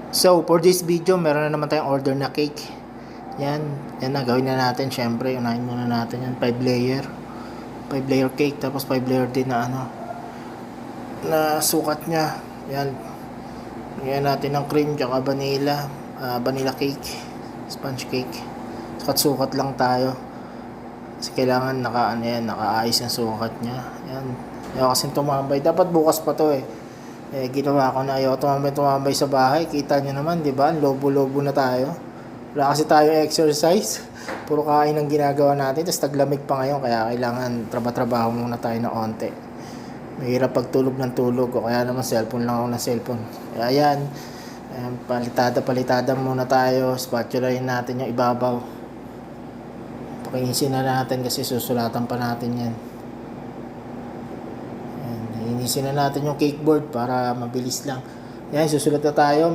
So, for this video, meron na naman tayong order na cake. Yan na, gawin na natin. Syempre, unahin muna natin yan. 5 layer. 5 layer cake, tapos 5 layer din na na sukat niya. Yan. Yan natin ng cream, tsaka vanilla. Vanilla cake. Sponge cake. Sukat-sukat lang tayo. Kasi kailangan nakaayos yung sukat niya. Yan. Ayaw kasing tumambay. Dapat bukas pa to ginawa ko na ayaw tumambay sa bahay. Kita nyo naman, di ba? Lobo-lobo na tayo. Wala kasi tayo exercise. Puro kain ang ginagawa natin. Tapos taglamig pa ngayon. Kaya kailangan trabaho muna tayo ng onte. Mahirap pagtulog ng tulog. O kaya naman cellphone lang ako ng cellphone. Kaya yan. Palitada muna tayo. Spatulahin natin yung ibabaw. Pakinisin na natin kasi susulatan pa natin yan. Linisin na natin yung cake board para mabilis lang. Yan, susulat na tayo.